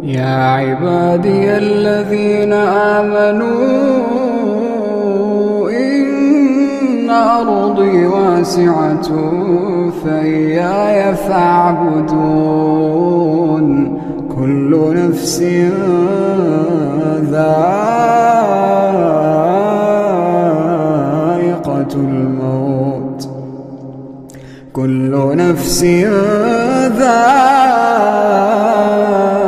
يا عبادي الذين آمنوا إن أرضي واسعة فإياي فاعبدون كل نفس ذائقة الموت كل نفس ذائقة